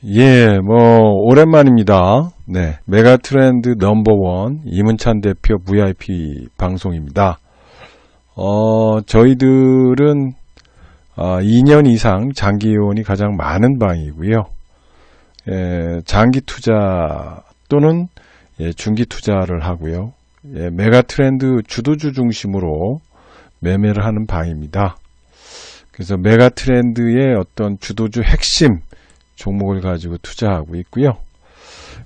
예, 오랜만입니다. 네, 메가트렌드 넘버원 이문찬 대표 VIP 방송입니다. 저희들은 2년 이상 장기이원이 가장 많은 방이고요. 장기 투자 또는 중기 투자를 하고요. 메가트렌드 주도주 중심으로 매매를 하는 방입니다. 그래서 메가트렌드의 어떤 주도주 핵심 종목을 가지고 투자하고 있고요.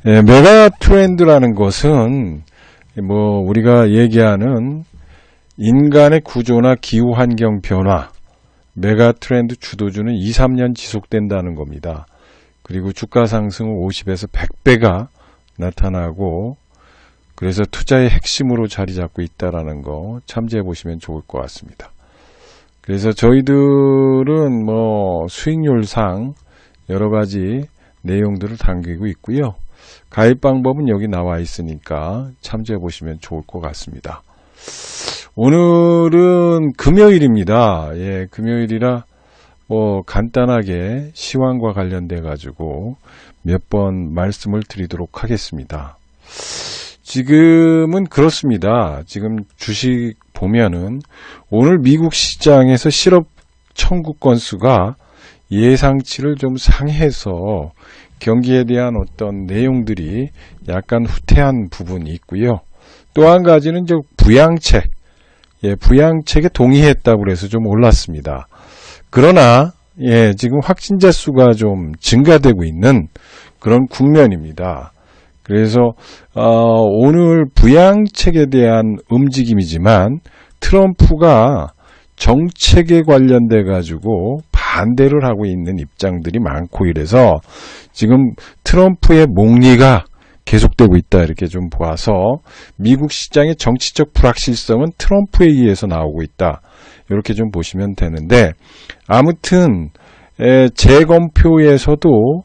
메가트렌드라는 것은 우리가 얘기하는 인간의 구조나 기후 환경 변화, 메가트렌드 주도주는 2, 3년 지속된다는 겁니다. 그리고 주가 상승은 50에서 100배가 나타나고, 그래서 투자의 핵심으로 자리 잡고 있다는 거 참조해 보시면 좋을 것 같습니다. 그래서 저희들은 수익률상 여러 가지 내용들을 담기고 있고요. 가입 방법은 여기 나와 있으니까 참조해 보시면 좋을 것 같습니다. 오늘은 금요일입니다. 금요일이라 간단하게 시황과 관련돼 가지고 몇 번 말씀을 드리도록 하겠습니다. 지금은 그렇습니다. 지금 주식 보면은 오늘 미국 시장에서 실업 청구 건수가 예상치를 좀 상회해서 경기에 대한 어떤 내용들이 약간 후퇴한 부분이 있고요. 또 한 가지는 부양책, 부양책에 동의했다고 해서 좀 올랐습니다. 그러나 지금 확진자 수가 좀 증가되고 있는 그런 국면입니다. 그래서 오늘 부양책에 대한 움직임이지만 트럼프가 정책에 관련돼 가지고 반대를 하고 있는 입장들이 많고, 이래서 지금 트럼프의 목리가 계속되고 있다, 이렇게 좀 보아서 미국 시장의 정치적 불확실성은 트럼프에 의해서 나오고 있다, 이렇게 좀 보시면 되는데, 아무튼 재검표에서도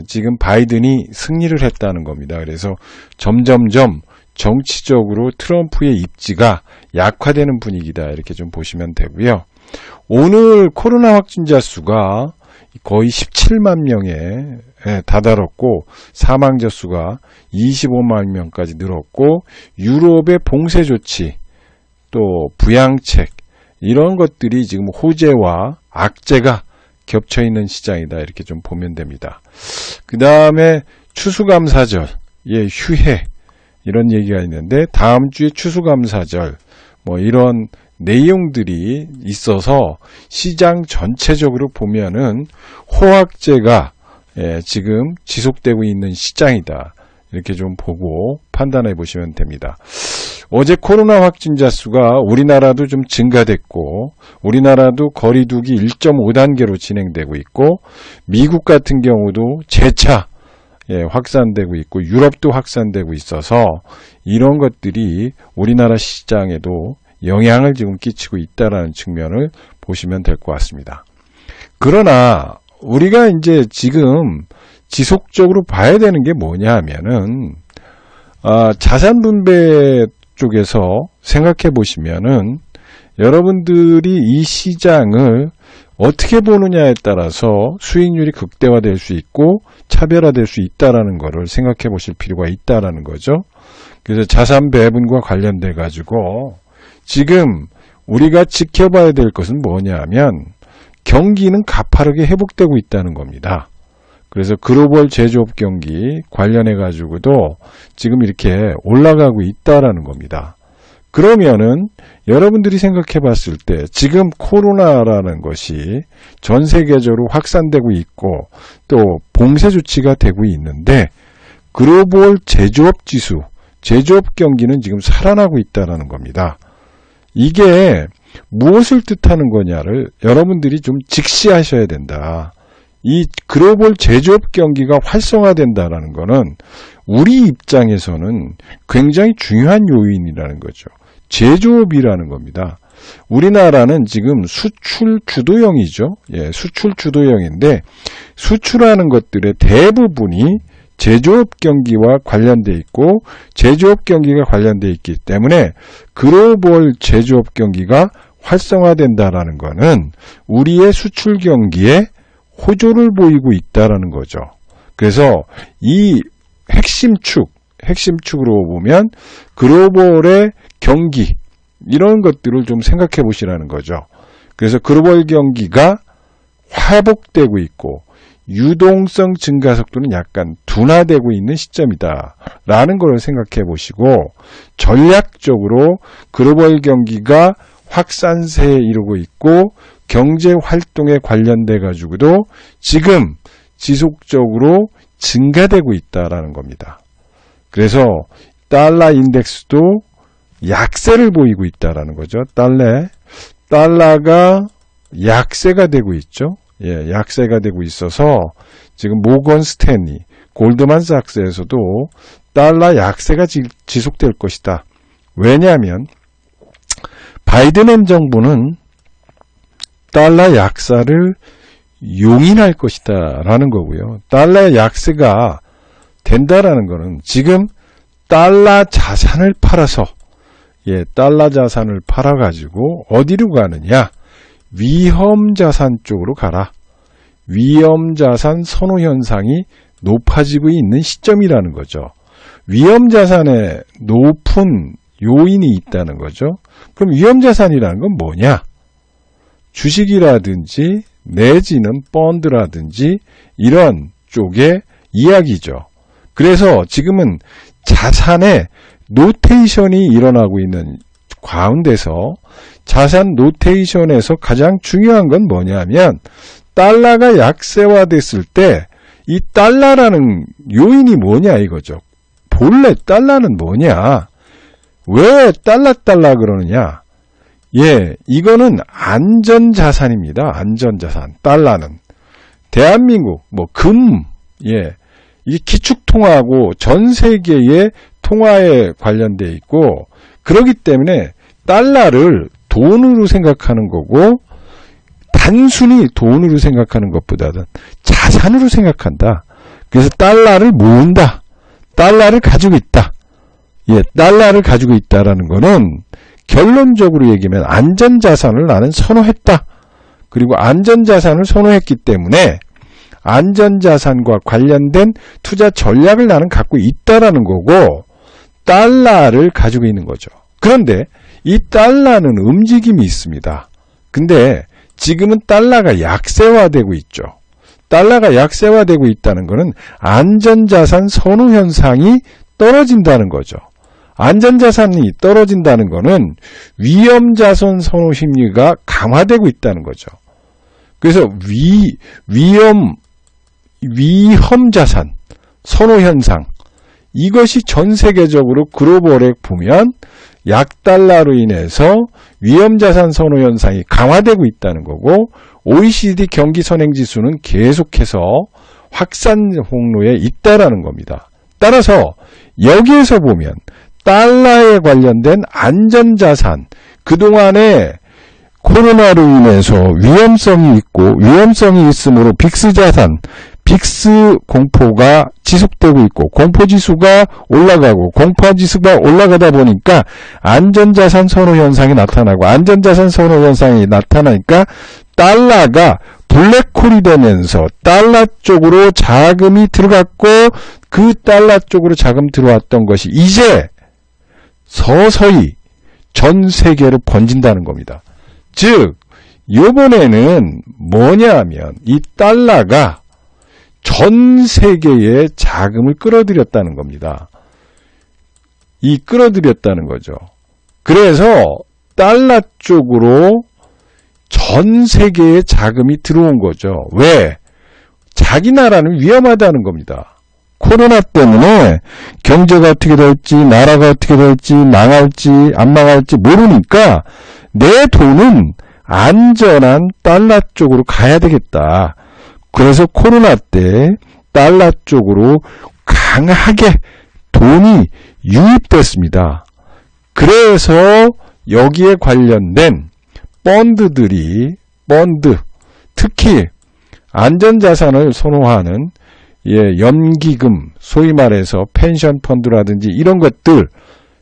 지금 바이든이 승리를 했다는 겁니다. 그래서 점점점 정치적으로 트럼프의 입지가 약화되는 분위기다, 이렇게 좀 보시면 되고요. 오늘 코로나 확진자 수가 거의 17만 명에 다다랐고, 사망자 수가 25만 명까지 늘었고, 유럽의 봉쇄 조치, 또 부양책, 이런 것들이 지금 호재와 악재가 겹쳐있는 시장이다, 이렇게 좀 보면 됩니다. 그 다음에 추수감사절, 휴해, 이런 얘기가 있는데, 다음 주에 추수감사절, 이런 내용들이 있어서 시장 전체적으로 보면은 호황제가 지금 지속되고 있는 시장이다, 이렇게 좀 보고 판단해 보시면 됩니다. 어제 코로나 확진자 수가 우리나라도 좀 증가됐고, 우리나라도 거리두기 1.5단계로 진행되고 있고, 미국 같은 경우도 재차 확산되고 있고, 유럽도 확산되고 있어서 이런 것들이 우리나라 시장에도 영향을 지금 끼치고 있다는 측면을 보시면 될 것 같습니다. 그러나 우리가 이제 지금 지속적으로 봐야 되는 게 뭐냐 하면은, 자산 분배 쪽에서 생각해 보시면은, 여러분들이 이 시장을 어떻게 보느냐에 따라서 수익률이 극대화될 수 있고 차별화될 수 있다라는 것을 생각해 보실 필요가 있다라는 거죠. 그래서 자산 배분과 관련돼 가지고 지금 우리가 지켜봐야 될 것은 뭐냐면, 경기는 가파르게 회복되고 있다는 겁니다. 그래서 글로벌 제조업 경기 관련해 가지고도 지금 이렇게 올라가고 있다라는 겁니다. 그러면은 여러분들이 생각해 봤을 때 지금 코로나라는 것이 전 세계적으로 확산되고 있고 또 봉쇄 조치가 되고 있는데, 글로벌 제조업 지수, 제조업 경기는 지금 살아나고 있다라는 겁니다. 이게 무엇을 뜻하는 거냐를 여러분들이 좀 직시하셔야 된다. 이 글로벌 제조업 경기가 활성화된다라는 거는 우리 입장에서는 굉장히 중요한 요인이라는 거죠. 제조업이라는 겁니다. 우리나라는 지금 수출 주도형이죠. 수출 주도형인데, 수출하는 것들의 대부분이 제조업 경기와 관련돼 있고, 제조업 경기가 관련돼 있기 때문에 글로벌 제조업 경기가 활성화된다라는 것은 우리의 수출 경기에 호조를 보이고 있다라는 거죠. 그래서 이 핵심축으로 보면 글로벌의 경기 이런 것들을 좀 생각해 보시라는 거죠. 그래서 글로벌 경기가 회복되고 있고 유동성 증가 속도는 약간 둔화되고 있는 시점이다 라는 걸 생각해 보시고 전략적으로 글로벌 경기가 확산세에 이르고 있고 경제 활동에 관련돼 가지고도 지금 지속적으로 증가되고 있다라는 겁니다. 그래서 달러 인덱스도 약세를 보이고 있다라는 거죠. 달러가 약세가 되고 있죠. 예, 약세가 되고 있어서 지금 모건 스탠리, 골드만삭스에서도 달러 약세가 지속될 것이다. 왜냐하면 바이든 행정부는 달러 약세를 용인할 것이다 라는 거고요. 달러 약세가 된다라는 거는 지금 달러 자산을 팔아서 달러 자산을 팔아가지고 어디로 가느냐? 위험자산 쪽으로 가라. 위험자산 선호 현상이 높아지고 있는 시점이라는 거죠. 위험자산에 높은 요인이 있다는 거죠. 그럼 위험자산이라는 건 뭐냐? 주식이라든지 내지는 펀드라든지 이런 쪽의 이야기죠. 그래서 지금은 자산의 노테이션이 일어나고 있는 가운데서 자산 노테이션에서 가장 중요한 건 뭐냐면 달러가 약세화됐을 때 이 달러라는 요인이 뭐냐 이거죠. 본래 달러는 뭐냐? 왜 달러 그러느냐? 이거는 안전자산입니다. 안전자산. 달러는 대한민국 금 이 기축통화하고 전 세계의 통화에 관련돼 있고 그렇기 때문에 달러를 돈으로 생각하는 거고 단순히 돈으로 생각하는 것보다는 자산으로 생각한다. 그래서 달러를 모은다. 달러를 가지고 있다. 달러를 가지고 있다라는 거는 결론적으로 얘기하면 안전자산을 나는 선호했다. 그리고 안전자산을 선호했기 때문에 안전자산과 관련된 투자 전략을 나는 갖고 있다라는 거고 달러를 가지고 있는 거죠. 그런데 이 달러는 움직임이 있습니다. 근데 지금은 달러가 약세화되고 있죠. 달러가 약세화되고 있다는 것은 안전자산 선호 현상이 떨어진다는 거죠. 안전자산이 떨어진다는 것은 위험자산 선호 심리가 강화되고 있다는 거죠. 그래서 위험자산 선호 현상 이것이 전 세계적으로 글로벌에 보면 약달러로 인해서 위험자산 선호 현상이 강화되고 있다는 거고 OECD 경기 선행지수는 계속해서 확산 홍로에 있다라는 겁니다. 따라서 여기에서 보면 달러에 관련된 안전자산 그동안에 코로나로 인해서 위험성이 있고 위험성이 있으므로 빅스 자산 빅스 공포가 지속되고 있고 공포지수가 올라가고 공포지수가 올라가다 보니까 안전자산 선호 현상이 나타나고 안전자산 선호 현상이 나타나니까 달러가 블랙홀이 되면서 달러 쪽으로 자금이 들어갔고 그 달러 쪽으로 자금 들어왔던 것이 이제 서서히 전 세계로 번진다는 겁니다. 즉 이번에는 뭐냐 하면 이 달러가 전 세계의 자금을 끌어들였다는 겁니다. 끌어들였다는 거죠. 그래서 달러 쪽으로 전 세계의 자금이 들어온 거죠. 왜? 자기 나라는 위험하다는 겁니다. 코로나 때문에 경제가 어떻게 될지, 나라가 어떻게 될지, 망할지, 안 망할지 모르니까 내 돈은 안전한 달러 쪽으로 가야 되겠다. 그래서 코로나 때 달러 쪽으로 강하게 돈이 유입됐습니다. 그래서 여기에 관련된 펀드, 특히 안전자산을 선호하는 연기금, 소위 말해서 펜션 펀드라든지 이런 것들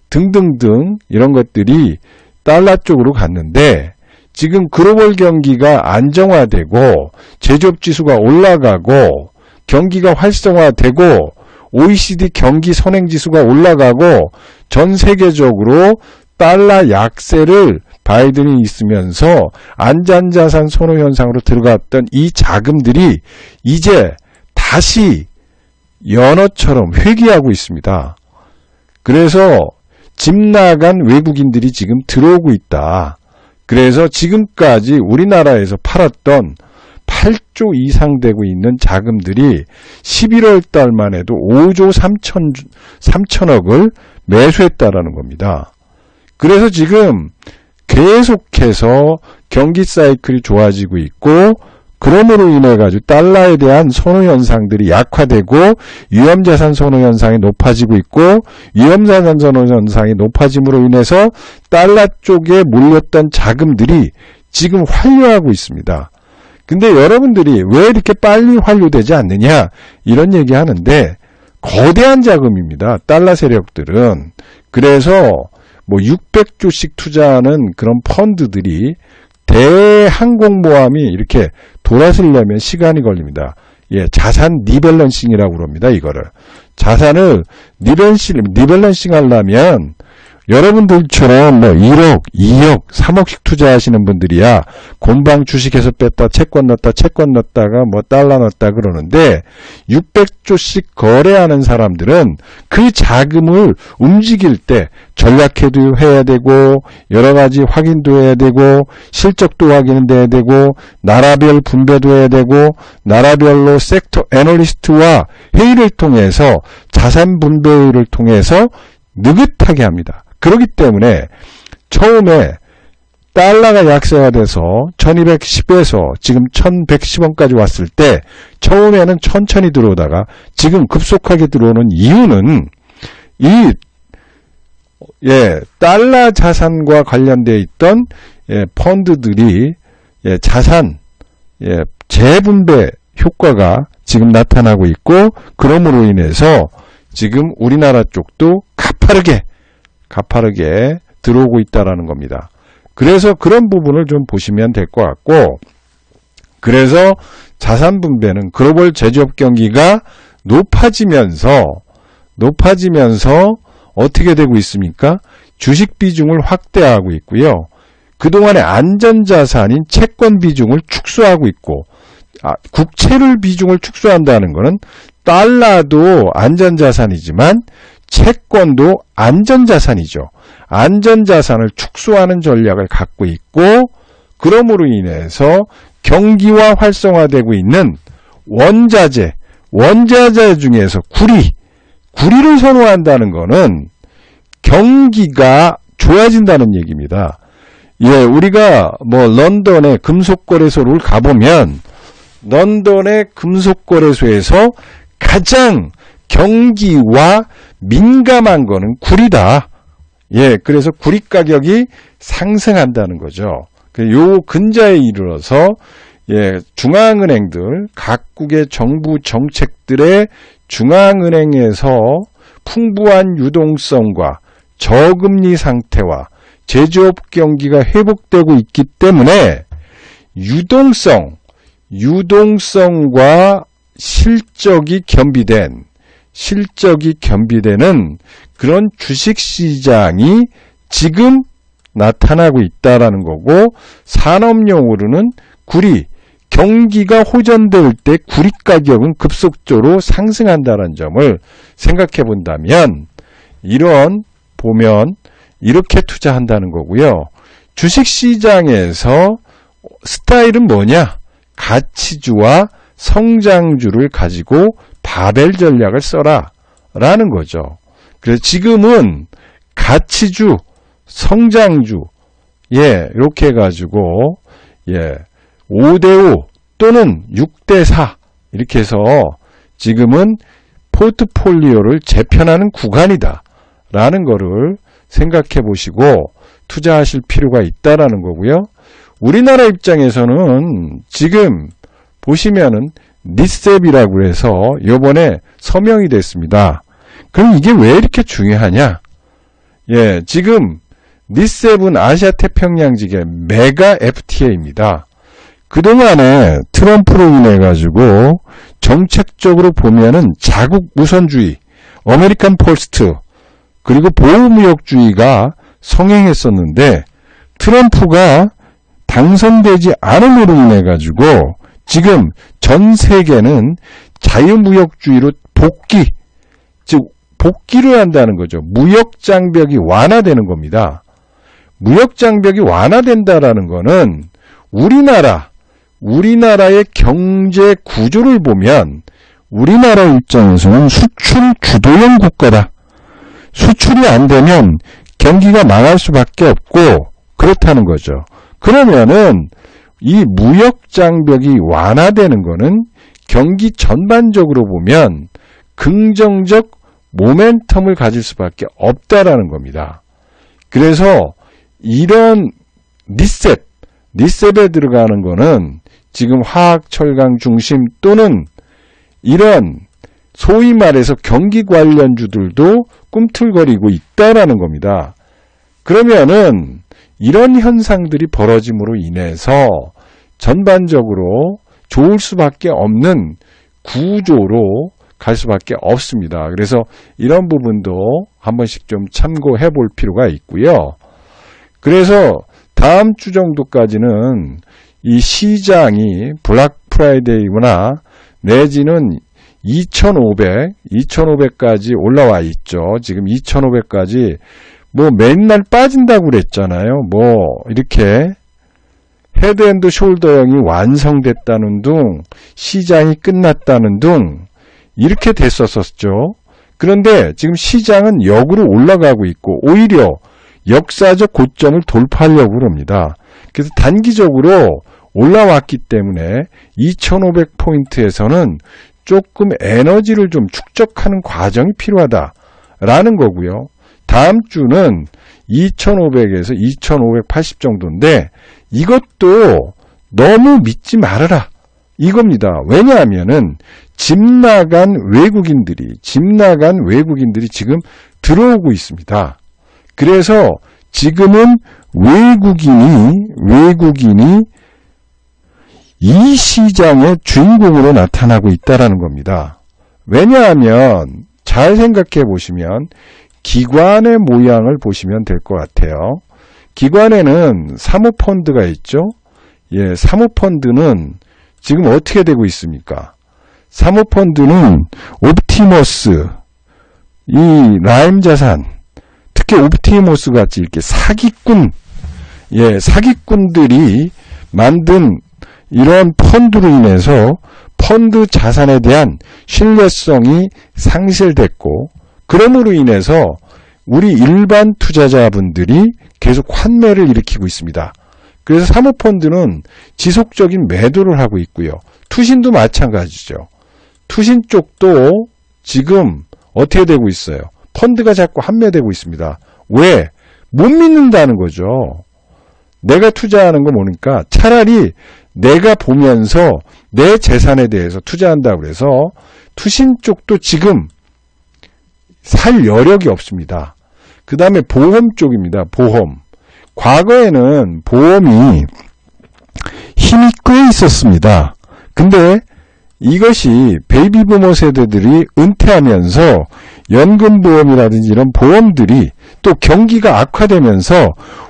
등등등 이런 것들이 달러 쪽으로 갔는데 지금 글로벌 경기가 안정화되고 제조업 지수가 올라가고 경기가 활성화되고 OECD 경기 선행지수가 올라가고 전 세계적으로 달러 약세를 바이든이 있으면서 안전자산 선호 현상으로 들어갔던 이 자금들이 이제 다시 연어처럼 회귀하고 있습니다. 그래서 집 나간 외국인들이 지금 들어오고 있다. 그래서 지금까지 우리나라에서 팔았던 8조 이상 되고 있는 자금들이 11월 달만 해도 5조 3천억을 매수했다라는 겁니다. 그래서 지금 계속해서 경기 사이클이 좋아지고 있고 그러므로 인해 가지고 달러에 대한 선호 현상들이 약화되고 위험자산 선호 현상이 높아지고 있고 위험자산 선호 현상이 높아짐으로 인해서 달러 쪽에 몰렸던 자금들이 지금 환류하고 있습니다. 근데 여러분들이 왜 이렇게 빨리 환류되지 않느냐 이런 얘기 하는데 거대한 자금입니다. 달러 세력들은. 그래서 뭐 600조씩 투자하는 그런 펀드들이 대항공모함이 이렇게 돌아서려면 시간이 걸립니다. 예, 자산 리밸런싱이라고 그럽니다. 이거를. 자산을 리밸런싱 하려면 여러분들처럼 뭐 1억, 2억, 3억씩 투자하시는 분들이야 곰방 주식에서 뺐다 채권 넣었다가 뭐 달러 넣었다 그러는데 600조씩 거래하는 사람들은 그 자금을 움직일 때 전략회도 해야 되고 여러 가지 확인도 해야 되고 실적도 확인해야 되고 나라별 분배도 해야 되고 나라별로 섹터 애널리스트와 회의를 통해서 자산 분배를 통해서 느긋하게 합니다. 그렇기 때문에 처음에 달러가 약세화돼서 1210에서 지금 1110원까지 왔을 때 처음에는 천천히 들어오다가 지금 급속하게 들어오는 이유는 이 달러 자산과 관련되어 있던 펀드들이 자산 재분배 효과가 지금 나타나고 있고 그러므로 인해서 지금 우리나라 쪽도 가파르게 들어오고 있다라는 겁니다. 그래서 그런 부분을 좀 보시면 될 것 같고 그래서 자산 분배는 글로벌 제조업 경기가 높아지면서 어떻게 되고 있습니까? 주식 비중을 확대하고 있고요. 그동안의 안전자산인 채권 비중을 축소하고 있고 국채를 비중을 축소한다는 것은 달러도 안전자산이지만 채권도 안전자산이죠. 안전자산을 축소하는 전략을 갖고 있고 그러므로 인해서 경기와 활성화되고 있는 원자재 중에서 구리를 선호한다는 것은 경기가 좋아진다는 얘기입니다. 예, 우리가 뭐 런던의 금속거래소를 가보면 런던의 금속거래소에서 가장 경기와 민감한 거는 구리다. 예, 그래서 구리 가격이 상승한다는 거죠. 요 근자에 이르러서 중앙은행들 각국의 정부 정책들의 중앙은행에서 풍부한 유동성과 저금리 상태와 제조업 경기가 회복되고 있기 때문에 유동성과 실적이 겸비되는 그런 주식시장이 지금 나타나고 있다라는 거고 산업용으로는 경기가 호전될 때 구리 가격은 급속도로 상승한다는 점을 생각해 본다면 보면 이렇게 투자한다는 거고요. 주식시장에서 스타일은 뭐냐? 가치주와 성장주를 가지고 바벨 전략을 써라 라는 거죠. 그래서 지금은 가치주, 성장주 이렇게 해가지고 5대5 또는 6대4 이렇게 해서 지금은 포트폴리오를 재편하는 구간이다 라는 거를 생각해 보시고 투자하실 필요가 있다라는 거고요. 우리나라 입장에서는 지금 보시면은 니셉이라고 해서 이번에 서명이 됐습니다. 그럼 이게 왜 이렇게 중요하냐? 지금 G7 아시아 태평양 지계 메가 FTA입니다. 그동안에 트럼프로 인해 가지고 정책적으로 보면은 자국 우선주의, 아메리칸 퍼스트, 그리고 보호무역주의가 성행했었는데 트럼프가 당선되지 않음으로 인해 가지고 지금 전 세계는 자유무역주의로 복귀를 한다는 거죠. 무역장벽이 완화되는 겁니다. 무역장벽이 완화된다라는 거는 우리나라의 경제 구조를 보면 우리나라 입장에서는 수출 주도형 국가다. 수출이 안 되면 경기가 망할 수밖에 없고 그렇다는 거죠. 그러면은 이 무역장벽이 완화되는 거는 경기 전반적으로 보면 긍정적 모멘텀을 가질 수밖에 없다라는 겁니다. 그래서 이런 리셋에 들어가는 거는 지금 화학, 철강 중심 또는 이런 소위 말해서 경기 관련주들도 꿈틀거리고 있다라는 겁니다. 그러면은 이런 현상들이 벌어짐으로 인해서 전반적으로 좋을 수밖에 없는 구조로 갈 수밖에 없습니다. 그래서 이런 부분도 한 번씩 좀 참고해 볼 필요가 있고요. 그래서 다음 주 정도까지는 이 시장이 블랙 프라이데이나 내지는 2,500까지 올라와 있죠. 지금 2,500까지 뭐 맨날 빠진다고 그랬잖아요. 뭐 이렇게 헤드앤드 숄더형이 완성됐다는 둥, 시장이 끝났다는 둥 이렇게 됐었었죠. 그런데 지금 시장은 역으로 올라가고 있고 오히려 역사적 고점을 돌파하려고 합니다. 그래서 단기적으로 올라왔기 때문에 2,500포인트에서는 조금 에너지를 좀 축적하는 과정이 필요하다라는 거고요. 다음 주는 2,500에서 2,580 정도인데 이것도 너무 믿지 말아라 이겁니다. 왜냐하면은 집 나간 외국인들이 지금 들어오고 있습니다. 그래서 지금은 외국인이 이 시장의 주인공으로 나타나고 있다는 겁니다. 왜냐하면 잘 생각해 보시면 기관의 모양을 보시면 될 것 같아요. 기관에는 사모펀드가 있죠. 예, 사모펀드는 지금 어떻게 되고 있습니까? 사모펀드는 옵티머스, 이 라임 자산, 특히 옵티머스 같이 이렇게 사기꾼들이 만든 이런 펀드로 인해서 펀드 자산에 대한 신뢰성이 상실됐고 그러므로 인해서 우리 일반 투자자분들이 계속 환매를 일으키고 있습니다. 그래서 사모펀드는 지속적인 매도를 하고 있고요. 투신도 마찬가지죠. 투신 쪽도 지금 어떻게 되고 있어요? 펀드가 자꾸 환매되고 있습니다. 왜? 못 믿는다는 거죠. 내가 투자하는 거 보니까 차라리 내가 보면서 내 재산에 대해서 투자한다고 해서 투신 쪽도 지금 살 여력이 없습니다. 그 다음에 보험 쪽입니다. 보험. 과거에는 보험이 힘이 꽤 있었습니다. 근데 이것이 베이비부머 세대들이 은퇴하면서 연금보험이라든지 이런 보험들이 또 경기가 악화되면서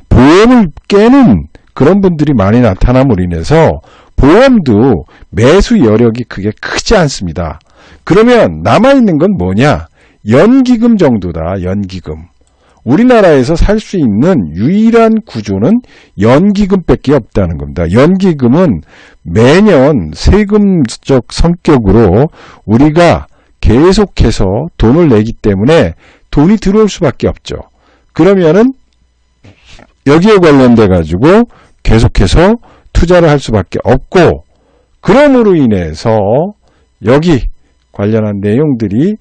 보험을 깨는 그런 분들이 많이 나타남으로 인해서 보험도 매수 여력이 그게 크지 않습니다. 그러면 남아있는 건 뭐냐? 연기금 정도다. 연기금. 우리나라에서 살 수 있는 유일한 구조는 연기금밖에 없다는 겁니다. 연기금은 매년 세금적 성격으로 우리가 계속해서 돈을 내기 때문에 돈이 들어올 수밖에 없죠. 그러면은 여기에 관련돼 가지고 계속해서 투자를 할 수밖에 없고 그러므로 인해서 여기 관련한 내용들이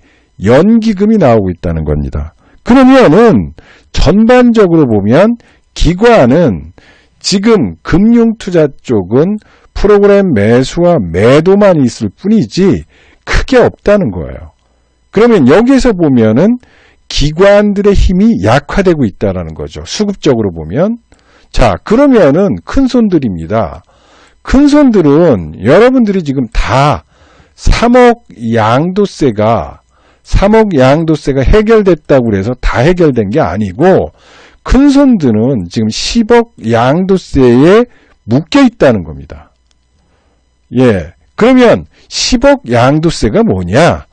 연기금이 나오고 있다는 겁니다. 그러면은 전반적으로 보면 기관은 지금 금융투자 쪽은 프로그램 매수와 매도만 있을 뿐이지 크게 없다는 거예요. 그러면 여기서 보면은 기관들의 힘이 약화되고 있다라는 거죠. 수급적으로 보면. 자, 그러면은 큰손들입니다. 큰손들은 여러분들이 지금 다 3억 양도세가 해결됐다고 그래서 다 해결된 게 아니고 큰손들은 지금 10억 양도세에 묶여 있다는 겁니다. 예. 그러면 10억 양도세가 뭐냐?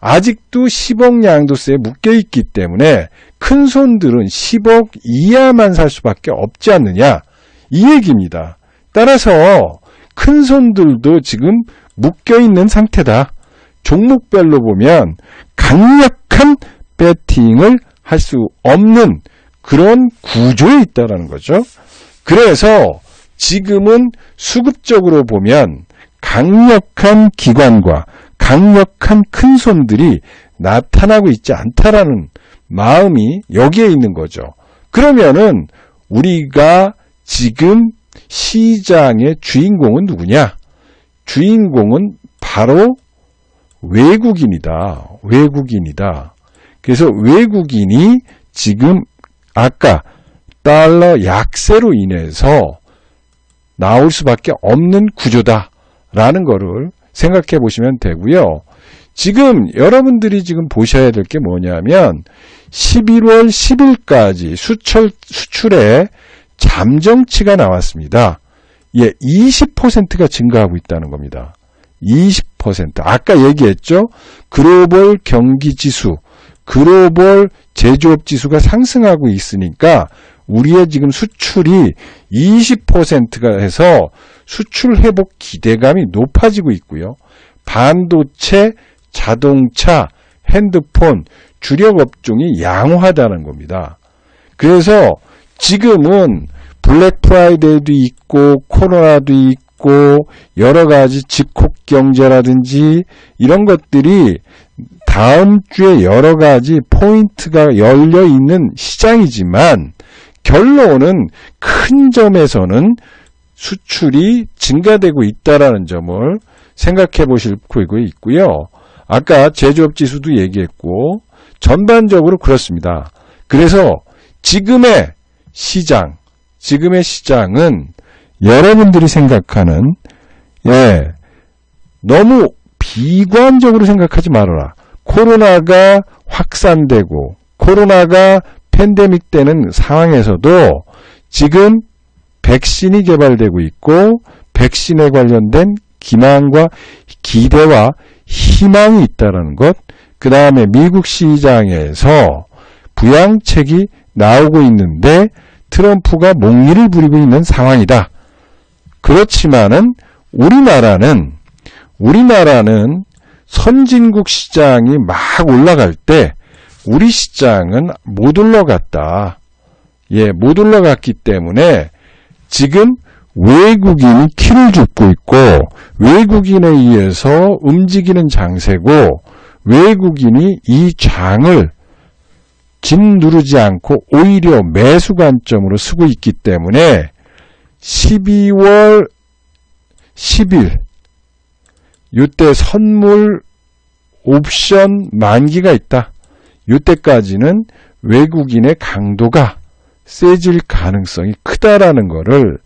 아직도 10억 양도세에 묶여 있기 때문에 큰손들은 10억 이하만 살 수밖에 없지 않느냐? 이 얘기입니다. 따라서 큰손들도 지금 묶여 있는 상태다. 종목별로 보면 강력한 배팅을 할 수 없는 그런 구조에 있다는 거죠. 그래서 지금은 수급적으로 보면 강력한 기관과 강력한 큰손들이 나타나고 있지 않다라는 마음이 여기에 있는 거죠. 그러면은 우리가 지금 시장의 주인공은 누구냐? 주인공은 바로 외국인이다. 외국인이다. 그래서 외국인이 지금 아까 달러 약세로 인해서 나올 수밖에 없는 구조다라는 거를 생각해 보시면 되고요. 지금 여러분들이 지금 보셔야 될 게 뭐냐면 11월 10일까지 수출에 잠정치가 나왔습니다. 예, 20%가 증가하고 있다는 겁니다. 20%. 아까 얘기했죠? 글로벌 경기지수, 글로벌 제조업 지수가 상승하고 있으니까 우리의 지금 수출이 20%가 해서 수출 회복 기대감이 높아지고 있고요. 반도체, 자동차, 핸드폰, 주력 업종이 양호하다는 겁니다. 그래서 지금은 블랙 프라이데이도 있고 코로나도 있고 여러 가지 집콕 경제라든지 이런 것들이 다음 주에 여러 가지 포인트가 열려 있는 시장이지만 결론은 큰 점에서는 수출이 증가되고 있다라는 점을 생각해 보실 필요가 있고요. 아까 제조업 지수도 얘기했고 전반적으로 그렇습니다. 그래서 지금의 시장은 여러분들이 생각하는 너무 비관적으로 생각하지 말아라. 코로나가 확산되고 코로나가 팬데믹 되는 상황에서도 지금 백신이 개발되고 있고 백신에 관련된 기망과 기대와 희망이 있다는 것, 그 다음에 미국 시장에서 부양책이 나오고 있는데 트럼프가 몽리를 부리고 있는 상황이다. 그렇지만은 우리나라는 선진국 시장이 막 올라갈 때 우리 시장은 못 올라갔다. 못 올라갔기 때문에 지금 외국인이 키를 줍고 있고 외국인에 의해서 움직이는 장세고 외국인이 이 장을 짓누르지 않고 오히려 매수 관점으로 쓰고 있기 때문에 12월 10일 이때 선물 옵션 만기가 있다. 이때까지는 외국인의 강도가 세질 가능성이 크다라는 것을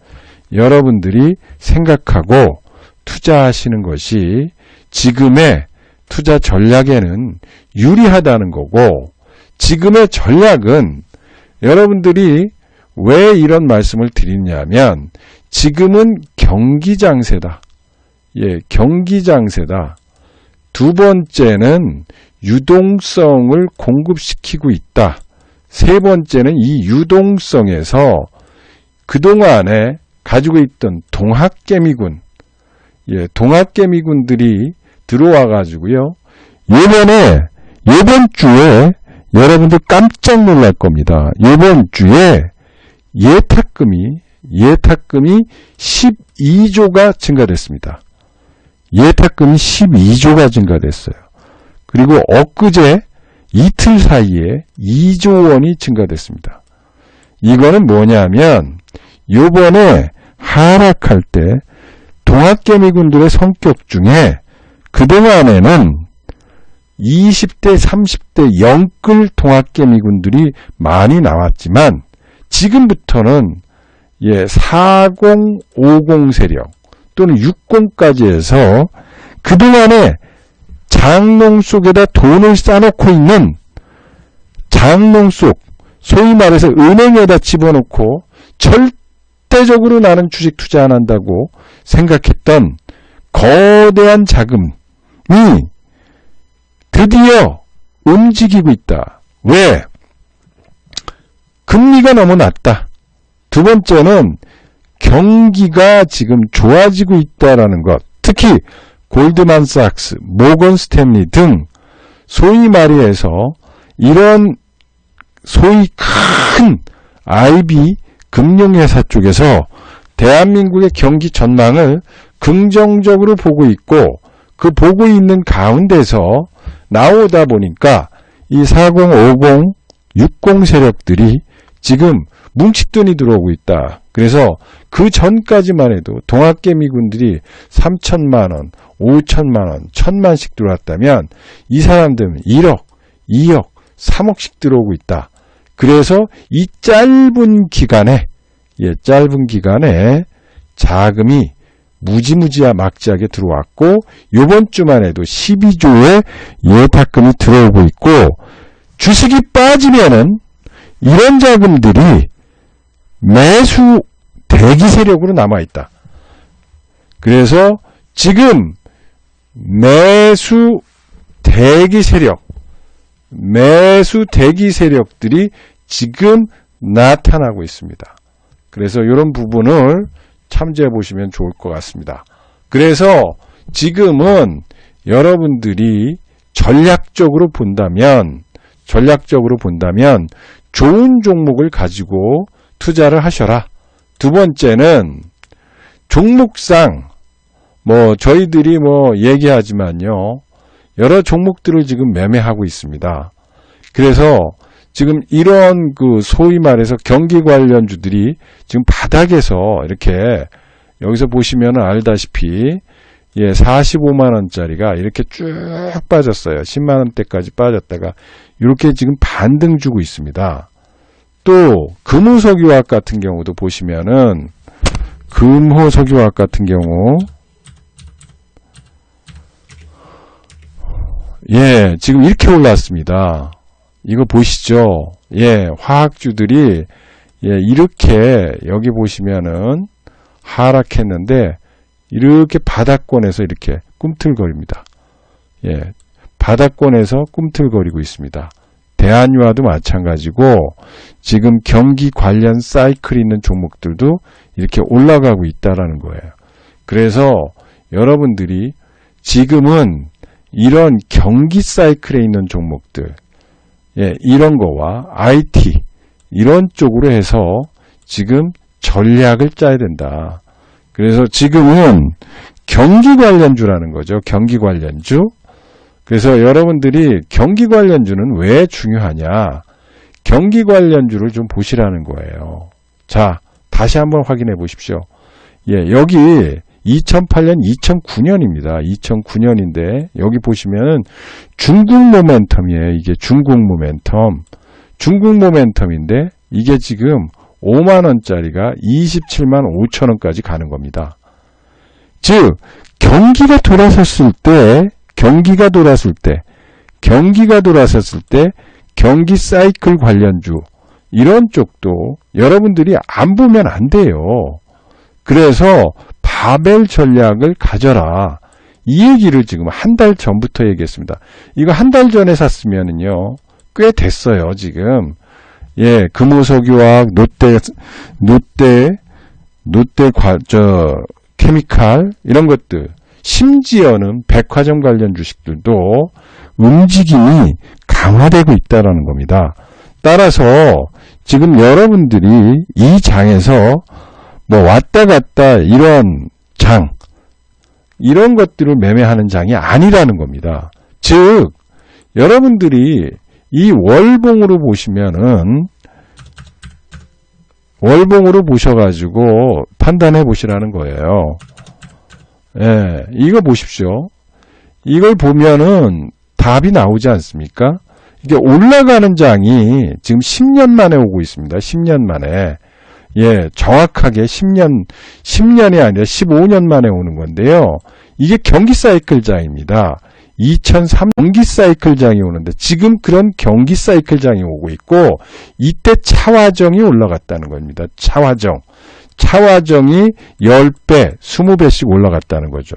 여러분들이 생각하고 투자하시는 것이 지금의 투자 전략에는 유리하다는 거고 지금의 전략은 여러분들이 왜 이런 말씀을 드리냐면 지금은 경기장세다. 경기장세다. 두 번째는 유동성을 공급시키고 있다. 세 번째는 이 유동성에서 그동안에 가지고 있던 동학개미군, 동학개미군들이 들어와 가지고요. 이번 주에 여러분들 깜짝 놀랄 겁니다. 이번 주에 예탁금이 12조가 증가됐습니다. 예탁금이 12조가 증가됐어요. 그리고 엊그제 이틀 사이에 2조 원이 증가됐습니다. 이거는 뭐냐면 요번에 하락할 때 동학개미군들의 성격 중에 그동안에는 20대, 30대 영끌 동학개미군들이 많이 나왔지만 지금부터는 40, 50 세력 또는 60까지 해서 그동안에 장롱 속에다 돈을 싸놓고 있는 장롱 속, 소위 말해서 은행에다 집어넣고 절대적으로 나는 주식 투자 안 한다고 생각했던 거대한 자금이 드디어 움직이고 있다. 왜? 금리가 너무 낮다. 두 번째는 경기가 지금 좋아지고 있다라는 것. 특히 골드만삭스, 모건 스탠리 등 소위 말해서 이런 소위 큰 IB 금융회사 쪽에서 대한민국의 경기 전망을 긍정적으로 보고 있고 그 보고 있는 가운데서 나오다 보니까 이 40, 50, 60 세력들이 지금 뭉칫돈이 들어오고 있다. 그래서 그 전까지만 해도 동학개미군들이 3천만원, 5천만원, 1,000만씩 들어왔다면 이 사람들은 1억, 2억, 3억씩 들어오고 있다. 그래서 이 짧은 기간에 자금이 무지무지야 막지하게 들어왔고 요번 주만 해도 12조의 예탁금이 들어오고 있고 주식이 빠지면은 이런 자금들이 매수 대기 세력으로 남아있다. 그래서 지금 매수 대기 세력들이 지금 나타나고 있습니다. 그래서 이런 부분을 참조해 보시면 좋을 것 같습니다. 그래서 지금은 여러분들이 전략적으로 본다면 좋은 종목을 가지고 투자를 하셔라. 두 번째는 종목상 저희들이 얘기하지만요. 여러 종목들을 지금 매매하고 있습니다. 그래서 지금 이런 소위 말해서 경기 관련주들이 지금 바닥에서 이렇게 여기서 보시면 알다시피 45만원짜리가 이렇게 쭉 빠졌어요. 10만원대까지 빠졌다가 이렇게 지금 반등 주고 있습니다. 또 금호석유화학 같은 경우도 보시면은 금호석유화학 같은 경우 지금 이렇게 올랐습니다. 이거 보시죠. 화학주들이 이렇게 여기 보시면은 하락했는데 이렇게 바닥권에서 이렇게 꿈틀거립니다. 바닥권에서 꿈틀거리고 있습니다. 대한유화도 마찬가지고 지금 경기 관련 사이클이 있는 종목들도 이렇게 올라가고 있다라는 거예요. 그래서 여러분들이 지금은 이런 경기 사이클에 있는 종목들 이런 거와 IT 이런 쪽으로 해서 지금 전략을 짜야 된다. 그래서 지금은 경기 관련주라는 거죠. 경기 관련주. 그래서 여러분들이 경기 관련주는 왜 중요하냐? 경기 관련주를 좀 보시라는 거예요. 자, 다시 한번 확인해 보십시오. 여기 2008년, 2009년입니다. 2009년인데 여기 보시면은 중국 모멘텀이에요. 이게 중국 모멘텀인데 이게 지금 5만원짜리가 27만 5천원까지 가는 겁니다. 즉 경기가 돌아섰을 때 경기 사이클 관련주 이런 쪽도 여러분들이 안 보면 안 돼요. 그래서 바벨 전략을 가져라. 이 얘기를 지금 한 달 전부터 얘기했습니다. 이거 한 달 전에 샀으면은요, 꽤 됐어요, 지금. 금호석유화학, 케미칼, 이런 것들. 심지어는 백화점 관련 주식들도 움직임이 강화되고 있다는 겁니다. 따라서 지금 여러분들이 이 장에서 왔다 갔다 이런 것들을 매매하는 장이 아니라는 겁니다. 즉, 여러분들이 이 월봉으로 보셔가지고 판단해 보시라는 거예요. 이거 보십시오. 이걸 보면은 답이 나오지 않습니까? 이게 올라가는 장이 지금 10년 만에 오고 있습니다. 10년 만에. 예, 정확하게 10년이 아니라 15년 만에 오는 건데요. 이게 경기 사이클 장입니다. 2003 경기 사이클 장이 오는데 지금 그런 경기 사이클 장이 오고 있고 이때 차화정이 올라갔다는 겁니다. 차화정이 10배, 20배씩 올라갔다는 거죠.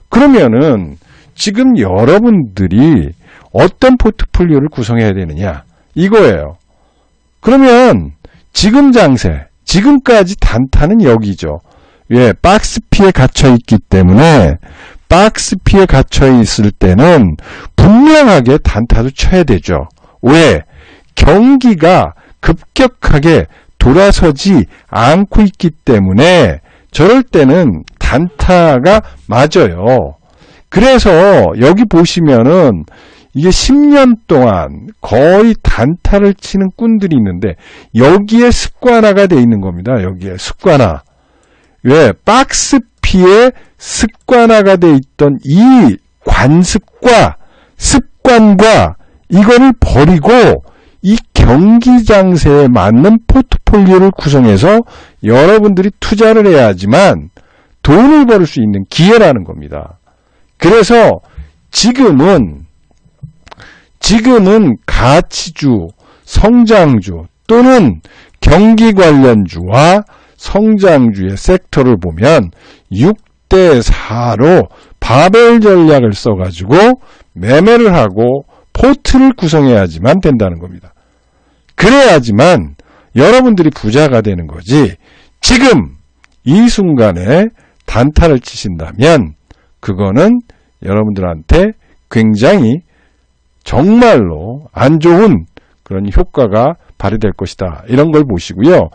그러면은 지금 여러분들이 어떤 포트폴리오를 구성해야 되느냐 이거예요. 그러면 지금 장세, 지금까지 단타는 여기죠. 예, 박스피에 갇혀 있기 때문에 박스피에 갇혀 있을 때는 분명하게 단타도 쳐야 되죠. 왜? 경기가 급격하게 돌아서지 않고 있기 때문에 저럴 때는 단타가 맞아요. 그래서 여기 보시면은 이게 10년 동안 거의 단타를 치는 꾼들이 있는데 여기에 습관화가 돼 있는 겁니다. 여기에 습관화. 왜? 박스피에 습관화가 돼 있던 이 습관과 이거를 버리고 이 경기 장세에 맞는 포트폴리오를 구성해서 여러분들이 투자를 해야지만 돈을 벌 수 있는 기회라는 겁니다. 그래서 지금은 가치주, 성장주 또는 경기 관련주와 성장주의 섹터를 보면 6대4로 바벨 전략을 써가지고 매매를 하고 포트를 구성해야지만 된다는 겁니다. 그래야지만 여러분들이 부자가 되는 거지 지금 이 순간에 단타를 치신다면 그거는 여러분들한테 굉장히 정말로 안 좋은 그런 효과가 발휘될 것이다. 이런 걸 보시고요.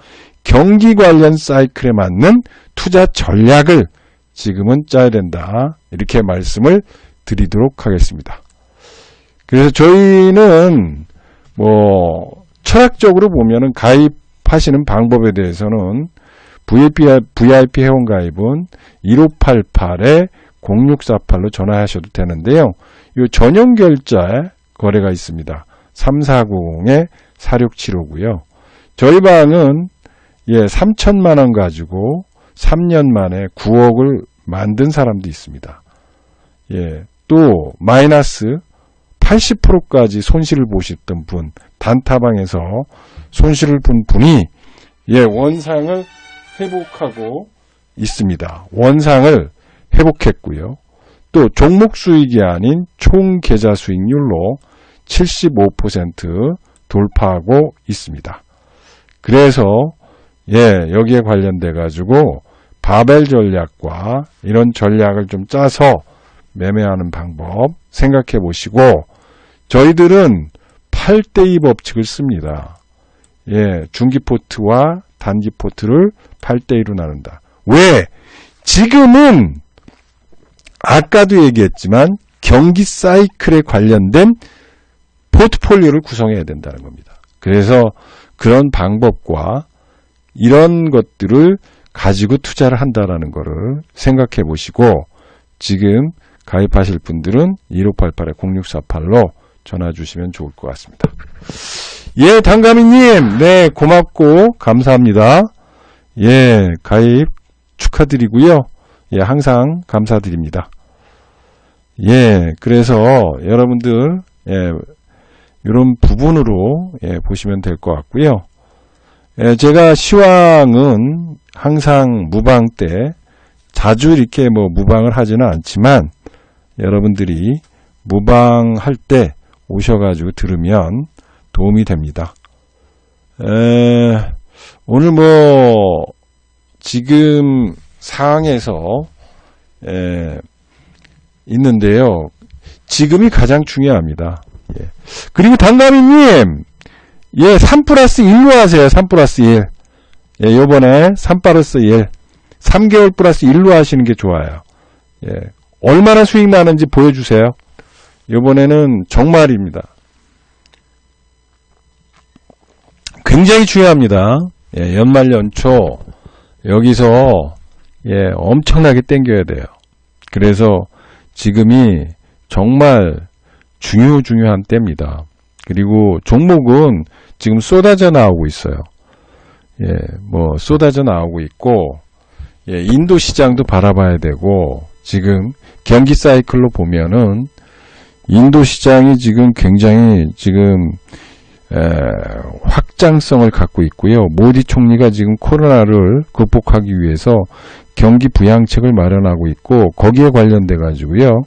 경기 관련 사이클에 맞는 투자 전략을 지금은 짜야 된다. 이렇게 말씀을 드리도록 하겠습니다. 그래서 저희는 철학적으로 보면은 가입하시는 방법에 대해서는 VIP 회원 가입은 1588-0648로 전화하셔도 되는데요. 이 전용 결제 거래가 있습니다. 3490-4675고요. 저희 방은 3천만 원 가지고 3년 만에 9억을 만든 사람도 있습니다. 또 마이너스 80%까지 손실을 보셨던 분, 단타방에서 손실을 본 분이 원상을 회복하고 있습니다. 원상을 회복했고요. 또 종목 수익이 아닌 총 계좌 수익률로 75% 돌파하고 있습니다. 그래서 여기에 관련돼 가지고 바벨 전략과 이런 전략을 좀 짜서 매매하는 방법 생각해 보시고 저희들은 8대2 법칙을 씁니다. 중기 포트와 단기 포트를 8대2로 나눈다. 왜? 지금은 아까도 얘기했지만 경기 사이클에 관련된 포트폴리오를 구성해야 된다는 겁니다. 그래서 그런 방법과 이런 것들을 가지고 투자를 한다라는 것을 생각해 보시고 지금 가입하실 분들은 1588-0648로 전화 주시면 좋을 것 같습니다. 단가미님, 고맙고 감사합니다. 가입 축하드리고요. 항상 감사드립니다. 그래서 여러분들 이런 부분으로 보시면 될 것 같고요. 제가 시황은 항상 무방 때 자주 이렇게 무방을 하지는 않지만 여러분들이 무방할 때 오셔가지고 들으면 도움이 됩니다. 오늘 지금 상황에서 있는데요. 지금이 가장 중요합니다. 그리고 단가미님, 3+1로 하세요. 3+1. 요번에 3+1. 3개월 플러스 1로 하시는 게 좋아요. 얼마나 수익 나는지 보여주세요. 요번에는 정말입니다. 굉장히 중요합니다. 연말 연초 여기서 엄청나게 땡겨야 돼요. 그래서 지금이 정말 중요한 때입니다. 그리고 종목은 지금 쏟아져 나오고 있어요. 예, 뭐 쏟아져 나오고 있고, 예, 인도 시장도 바라봐야 되고, 지금 경기 사이클로 보면은 인도 시장이 지금 굉장히 지금 확장성을 갖고 있고요. 모디 총리가 지금 코로나를 극복하기 위해서 경기 부양책을 마련하고 있고, 거기에 관련돼 가지고요.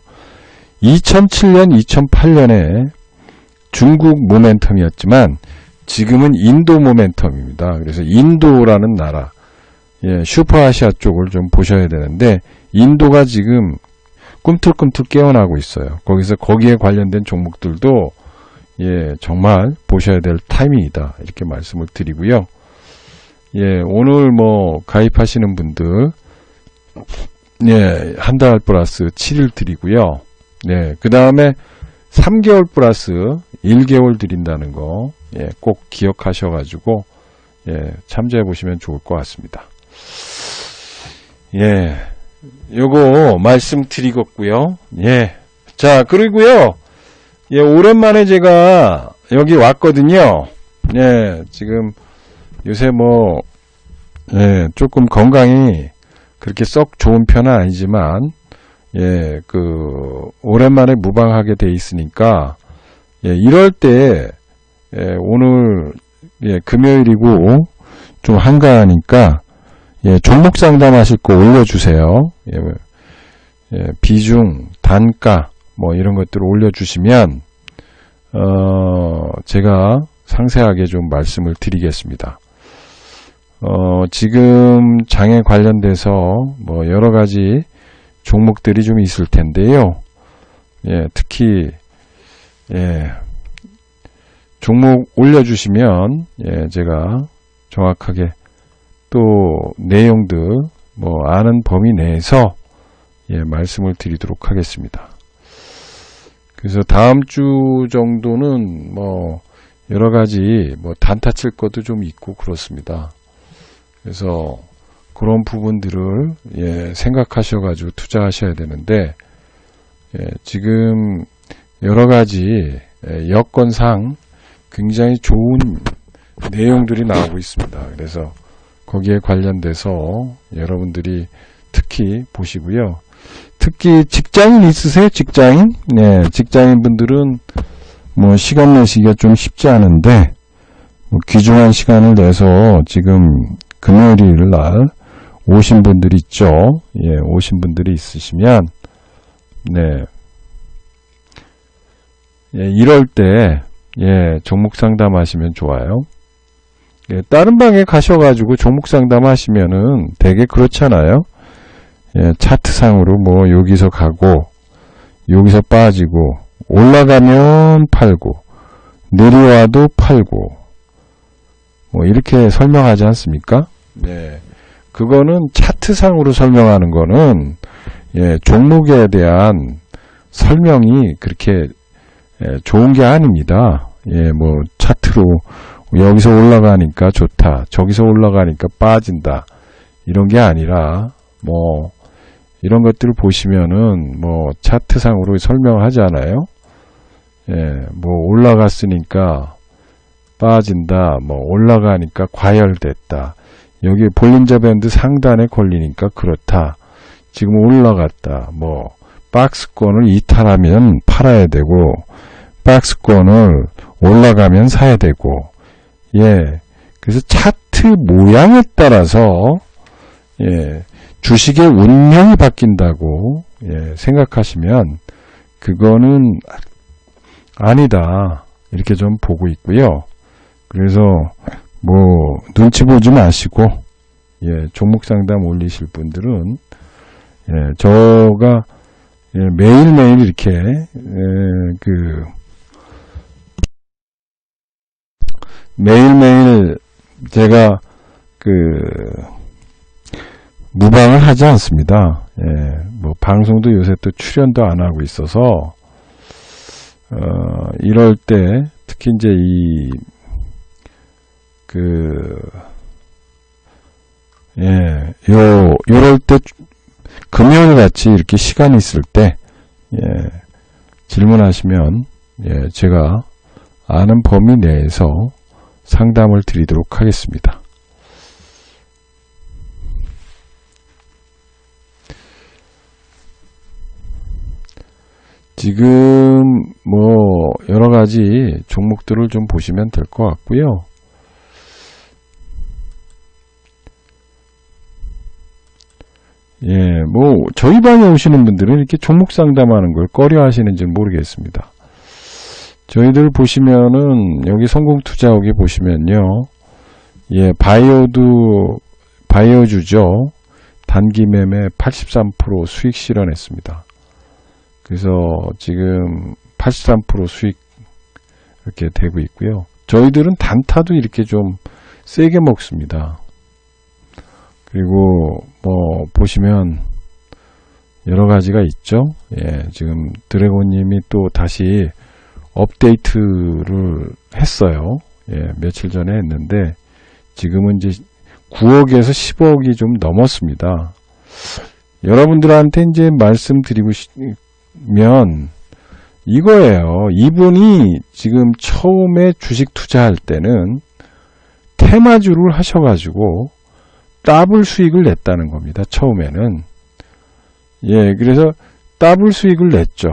2007년, 2008년에 중국 모멘텀이었지만 지금은 인도 모멘텀입니다. 그래서 인도라는 나라, 예, 슈퍼아시아 쪽을 좀 보셔야 되는데 인도가 지금 꿈틀꿈틀 깨어나고 있어요. 거기에 관련된 종목들도 예, 정말 보셔야 될 타이밍이다. 이렇게 말씀을 드리고요. 예, 오늘 뭐 가입하시는 분들 예, 한 달 플러스 7일 드리고요. 네, 그 다음에 3개월 플러스 1개월 드린다는 거, 예, 꼭 기억하셔가지고, 예, 참조해 보시면 좋을 것 같습니다. 예, 요거 말씀드리겠고요. 예, 자, 그리고요, 예, 오랜만에 제가 여기 왔거든요. 예, 지금 요새 뭐, 예, 조금 건강이 그렇게 썩 좋은 편은 아니지만, 예, 오랜만에 무방하게 돼 있으니까, 예, 이럴 때, 예, 오늘, 예, 금요일이고, 좀 한가하니까, 예, 종목 상담하실 거 올려주세요. 예, 예, 비중, 단가, 뭐, 이런 것들을 올려주시면, 제가 상세하게 좀 말씀을 드리겠습니다. 지금 장에 관련돼서, 뭐, 여러 가지, 종목들이 좀 있을 텐데요. 예, 특히 예, 종목 올려주시면 예, 제가 정확하게 또 내용들 뭐 아는 범위 내에서 예, 말씀을 드리도록 하겠습니다. 그래서 다음 주 정도는 뭐 여러 가지 뭐 단타 칠 것도 좀 있고 그렇습니다. 그래서 그런 부분들을 예, 생각하셔가지고 투자하셔야 되는데 예, 지금 여러 가지 예, 여건상 굉장히 좋은 내용들이 나오고 있습니다. 그래서 거기에 관련돼서 여러분들이 특히 보시고요. 특히 직장인 있으세요? 직장인? 네, 직장인 분들은 뭐 시간 내시기가 좀 쉽지 않은데 뭐 귀중한 시간을 내서 지금 금요일 날 오신 분들이 있죠. 예, 오신 분들이 있으시면, 네. 예, 이럴 때, 예, 종목 상담 하시면 좋아요. 예, 다른 방에 가셔가지고 종목 상담 하시면은 되게 그렇잖아요. 예, 차트상으로 뭐 여기서 가고, 여기서 빠지고, 올라가면 팔고, 내려와도 팔고, 뭐 이렇게 설명하지 않습니까? 예. 그거는 차트상으로 설명하는 거는 예, 종목에 대한 설명이 그렇게 예, 좋은 게 아닙니다. 예, 뭐 차트로 여기서 올라가니까 좋다, 저기서 올라가니까 빠진다 이런 게 아니라 뭐 이런 것들을 보시면은 뭐 차트상으로 설명하잖아요. 예, 뭐 올라갔으니까 빠진다, 뭐 올라가니까 과열됐다. 여기 볼린저 밴드 상단에 걸리니까 그렇다. 지금 올라갔다. 뭐 박스권을 이탈하면 팔아야 되고 박스권을 올라가면 사야 되고 예. 그래서 차트 모양에 따라서 예. 주식의 운명이 바뀐다고 예. 생각하시면 그거는 아니다. 이렇게 좀 보고 있고요. 그래서 뭐 눈치 보지 마시고 예, 종목 상담 올리실 분들은 예, 저가 예, 매일매일 이렇게 매일매일 제가 무방을 하지 않습니다. 예, 뭐 방송도 요새 또 출연도 안 하고 있어서 이럴 때 특히 이제 요럴 때, 금요일 같이 이렇게 시간이 있을 때, 예, 질문하시면, 예, 제가 아는 범위 내에서 상담을 드리도록 하겠습니다. 지금 여러 가지 종목들을 좀 보시면 될 것 같고요. 예, 저희 방에 오시는 분들은 이렇게 종목 상담하는 걸 꺼려 하시는지는 모르겠습니다. 저희들 보시면은, 여기 성공투자옥에 보시면요. 예, 바이오주죠. 단기 매매 83% 수익 실현했습니다. 그래서 지금 83% 수익 이렇게 되고 있고요. 저희들은 단타도 이렇게 좀 세게 먹습니다. 그리고 보시면 여러 가지가 있죠. 예, 지금 드래곤님이 또 다시 업데이트를 했어요. 예, 며칠 전에 했는데 지금은 이제 9억에서 10억이 좀 넘었습니다. 여러분들한테 이제 말씀드리고 싶으면 이거예요. 이분이 지금 처음에 주식 투자할 때는 테마주를 하셔가지고 더블 수익을 냈다는 겁니다. 처음에는. 예, 그래서 더블 수익을 냈죠.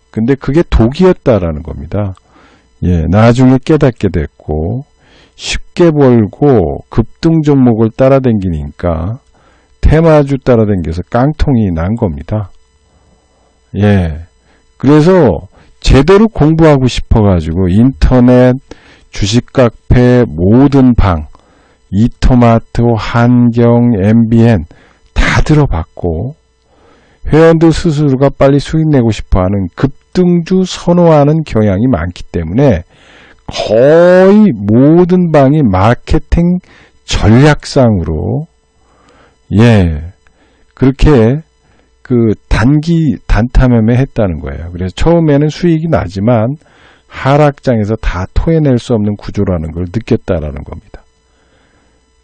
근데 그게 독이었다라는 겁니다. 예, 나중에 깨닫게 됐고 쉽게 벌고 급등 종목을 따라다니니까 테마주 따라다녀서 깡통이 난 겁니다. 예, 그래서 제대로 공부하고 싶어가지고 인터넷, 주식 카페, 모든 방, 이토마토, 한경, MBN 다 들어봤고 회원들 스스로가 빨리 수익 내고 싶어하는 급등주 선호하는 경향이 많기 때문에 거의 모든 방이 마케팅 전략상으로 그렇게 그 단기 단타 매매 했다는 거예요. 그래서 처음에는 수익이 나지만 하락장에서 다 토해낼 수 없는 구조라는 걸 느꼈다라는 겁니다.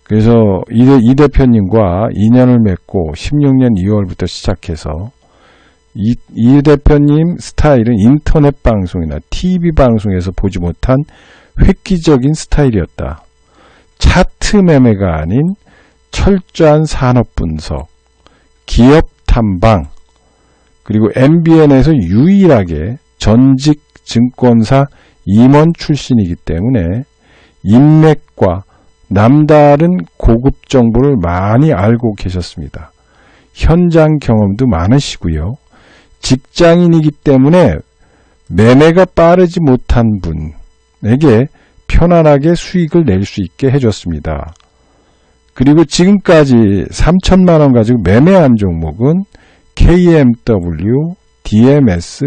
그래서 이 대표님과 인연을 맺고 16년 2월부터 시작해서 이 대표님 스타일은 인터넷 방송이나 TV 방송에서 보지 못한 획기적인 스타일이었다. 차트 매매가 아닌 철저한 산업 분석, 기업 탐방, 그리고 MBN에서 유일하게 전직 증권사 임원 출신이기 때문에 인맥과 남다른 고급 정보를 많이 알고 계셨습니다. 현장 경험도 많으시고요. 직장인이기 때문에 매매가 빠르지 못한 분에게 편안하게 수익을 낼 수 있게 해줬습니다. 그리고 지금까지 3천만 원 가지고 매매한 종목은 KMW, DMS,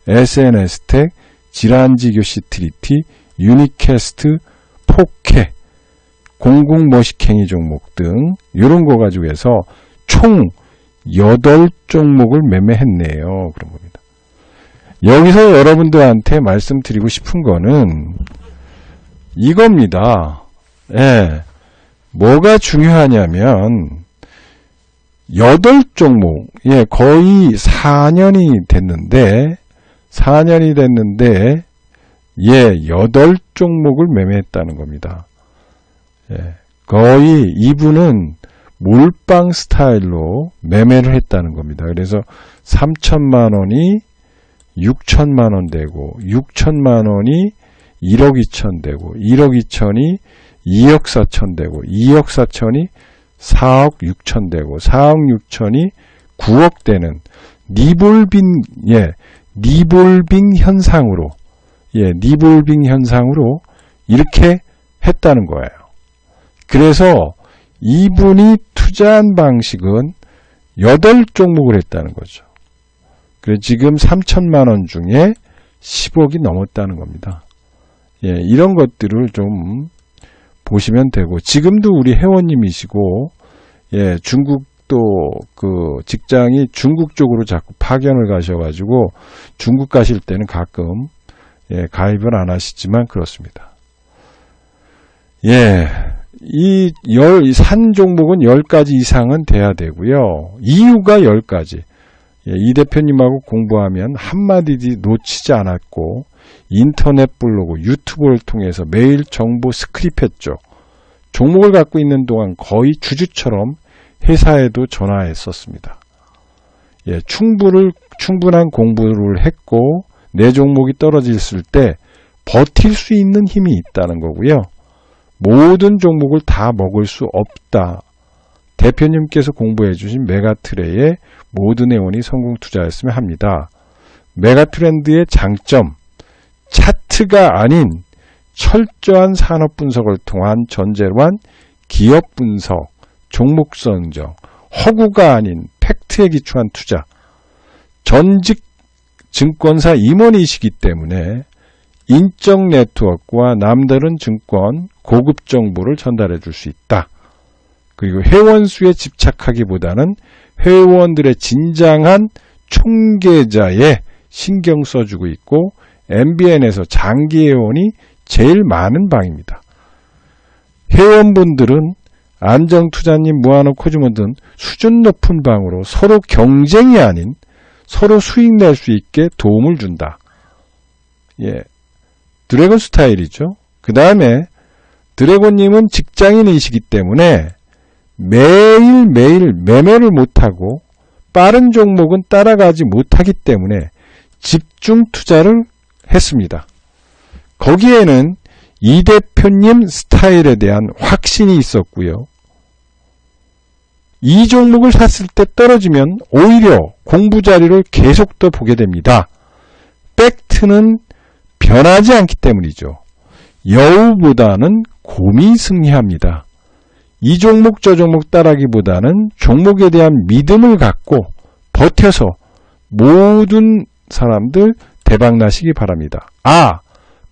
SNS텍, 지란지교 시트리티, 유니캐스트, 포케, 공공머시캥이 종목 등 이런 거 가지고 해서 총 8종목을 매매했네요. 그런 겁니다. 여기서 여러분들한테 말씀드리고 싶은 거는 이겁니다. 예. 뭐가 중요하냐면 8종목, 거의 4년이 됐는데 8종목을 매매했다는 겁니다. 거의 이분은 몰빵 스타일로 매매를 했다는 겁니다. 그래서 3천만 원이 6천만 원 되고 6천만 원이 1억 2천 되고 1억 2천이 2억 4천 되고 2억 4천이 4억 6천 되고 4억 6천이 9억 되는 리볼빙 현상으로 이렇게 했다는 거예요. 그래서 이분이 투자한 방식은 8종목을 했다는 거죠. 그래서 지금 3천만 원 중에 10억이 넘었다는 겁니다. 이런 것들을 좀 보시면 되고, 지금도 우리 회원님이시고, 중국도 그 직장이 중국 쪽으로 자꾸 파견을 가셔가지고 중국 가실 때는 가끔 가입을 안 하시지만 그렇습니다. 산 종목은 10가지 이상은 돼야 되고요. 이유가 10가지. 이 대표님하고 공부하면 한마디도 놓치지 않았고 인터넷 블로그, 유튜브를 통해서 매일 정보 스크립했죠. 종목을 갖고 있는 동안 거의 주주처럼 회사에도 전화했었습니다. 예, 충분한 공부를 했고 내 종목이 떨어졌을 때 버틸 수 있는 힘이 있다는 거고요. 모든 종목을 다 먹을 수 없다. 대표님께서 공부해 주신 메가트레의 모든 회원이 성공 투자였으면 합니다. 메가트렌드의 장점, 차트가 아닌 철저한 산업 분석을 통한 전제로한 기업 분석, 종목 선정, 허구가 아닌 팩트에 기초한 투자. 전직 증권사 임원이시기 때문에 인적 네트워크와 남다른 증권 고급 정보를 전달해 줄 수 있다. 그리고 회원 수에 집착하기보다는 회원들의 진정한 총계좌에 신경 써주고 있고 MBN에서 장기 회원이 제일 많은 방입니다. 회원분들은 안정투자님, 무한호, 코즈몬 등 수준 높은 방으로 서로 경쟁이 아닌 서로 수익 낼 수 있게 도움을 준다. 예, 드래곤 스타일이죠. 그 다음에 드래곤님은 직장인이시기 때문에 매일매일 매매를 못하고 빠른 종목은 따라가지 못하기 때문에 집중 투자를 했습니다. 거기에는 이 대표님 스타일에 대한 확신이 있었고요. 이 종목을 샀을 때 떨어지면 오히려 공부 자료를 계속 더 보게 됩니다. 팩트는 변하지 않기 때문이죠. 여우보다는 곰이 승리합니다. 이 종목 저 종목 따라하기보다는 종목에 대한 믿음을 갖고 버텨서 모든 사람들 대박나시기 바랍니다.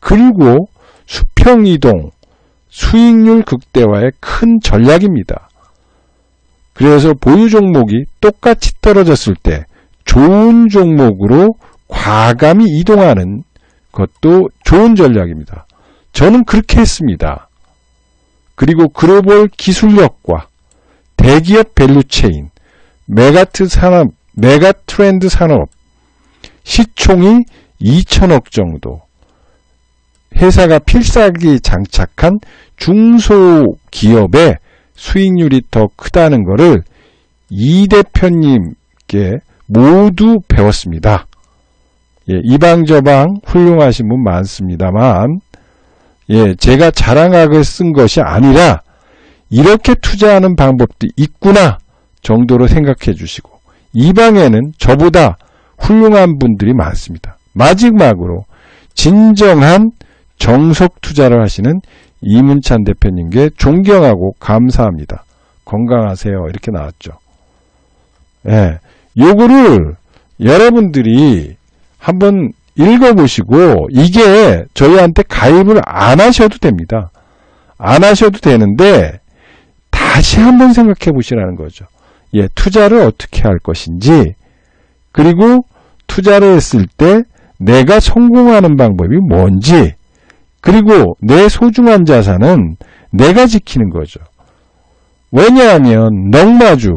그리고 수평이동, 수익률 극대화의 큰 전략입니다. 그래서 보유 종목이 똑같이 떨어졌을 때 좋은 종목으로 과감히 이동하는 것도 좋은 전략입니다. 저는 그렇게 했습니다. 그리고 글로벌 기술력과 대기업 밸류체인, 메가트렌드 산업, 시총이 2천억 정도, 회사가 필살기 장착한 중소기업의 수익률이 더 크다는 것을 이 대표님께 모두 배웠습니다. 예, 이방저방 훌륭하신 분 많습니다만, 예, 제가 자랑하게 쓴 것이 아니라 이렇게 투자하는 방법도 있구나 정도로 생각해 주시고, 이 방에는 저보다 훌륭한 분들이 많습니다. 마지막으로 진정한 정석 투자를 하시는 이문찬 대표님께 존경하고 감사합니다. 건강하세요. 이렇게 나왔죠. 예, 요거를 여러분들이 한번 읽어보시고 이게 저희한테 가입을 안 하셔도 됩니다. 안 하셔도 되는데 다시 한번 생각해 보시라는 거죠. 예, 투자를 어떻게 할 것인지, 그리고 투자를 했을 때 내가 성공하는 방법이 뭔지, 그리고 내 소중한 자산은 내가 지키는 거죠. 왜냐하면 넉마주,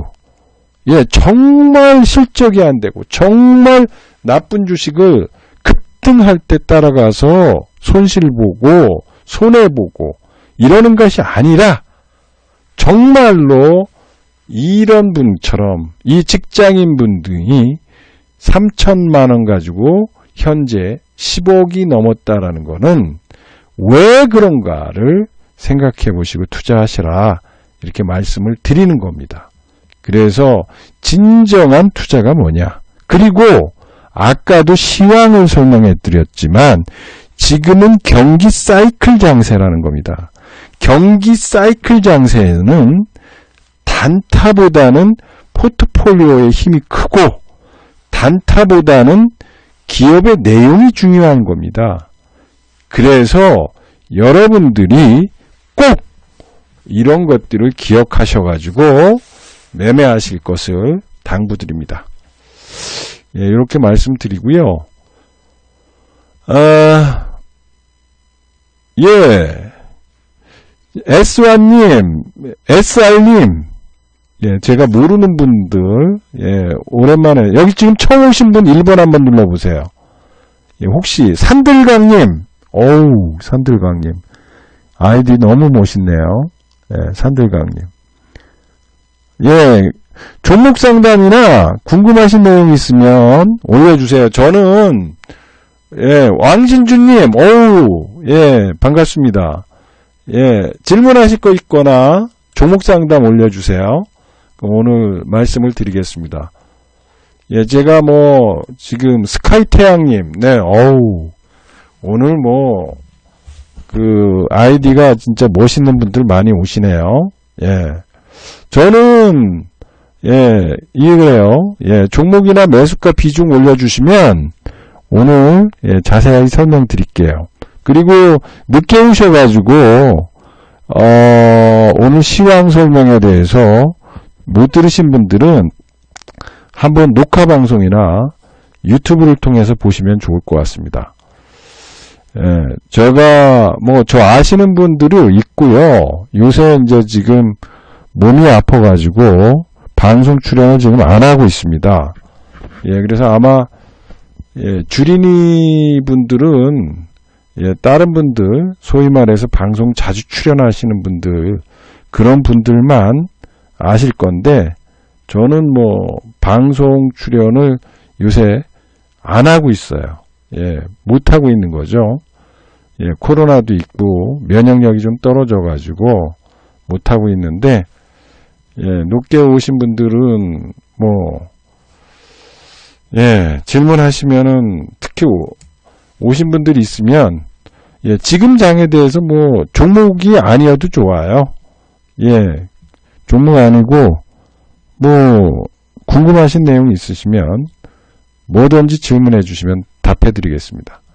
예, 정말 실적이 안 되고 정말 나쁜 주식을 급등할 때 따라가서 손실 보고 손해 보고 이러는 것이 아니라 정말로 이런 분처럼 이 직장인 분들이 3천만 원 가지고 현재 10억이 넘었다라는 거는 왜 그런가를 생각해 보시고 투자하시라, 이렇게 말씀을 드리는 겁니다. 그래서 진정한 투자가 뭐냐, 그리고 아까도 시황을 설명해 드렸지만 지금은 경기 사이클 장세라는 겁니다. 경기 사이클 장세는 단타보다는 포트폴리오의 힘이 크고 단타보다는 기업의 내용이 중요한 겁니다. 그래서 여러분들이 꼭 이런 것들을 기억하셔가지고 매매하실 것을 당부드립니다. 예, 이렇게 말씀드리고요. 예, S1님, SR님, 예, 제가 모르는 분들, 예, 오랜만에, 여기 지금 처음 오신 분 1번 한번 눌러보세요. 예, 혹시 산들강님, 어우, 산들강님. 아이디 너무 멋있네요. 예, 산들강님. 예, 종목 상담이나 궁금하신 내용 있으면 올려주세요. 저는, 예, 왕진주님, 어우, 예, 반갑습니다. 예, 질문하실 거 있거나 종목 상담 올려주세요. 오늘 말씀을 드리겠습니다. 예, 제가 뭐, 지금 스카이태양님, 네, 어우, 오늘 뭐, 아이디가 진짜 멋있는 분들 많이 오시네요. 예. 저는, 예, 이거예요. 예, 종목이나 매수가 비중 올려주시면, 오늘, 예, 자세하게 설명드릴게요. 그리고, 늦게 오셔가지고, 오늘 시황 설명에 대해서 못 들으신 분들은, 한번 녹화 방송이나 유튜브를 통해서 보시면 좋을 것 같습니다. 예, 제가 저 아시는 분들이 있고요. 요새 이제 지금 몸이 아파가지고 방송 출연을 지금 안 하고 있습니다. 예, 그래서 아마 주린이 분들은 다른 분들 소위 말해서 방송 자주 출연하시는 분들 그런 분들만 아실 건데. 저는 방송 출연을 요새 안 하고 있어요. 예, 못 하고 있는 거죠. 예, 코로나도 있고, 면역력이 좀 떨어져가지고, 못 하고 있는데, 예, 높게 오신 분들은, 예, 질문하시면은, 특히 오신 분들이 있으면, 예, 지금 장에 대해서 종목이 아니어도 좋아요. 예, 종목 아니고, 궁금하신 내용이 있으시면 뭐든지 질문해 주시면 답해 드리겠습니다.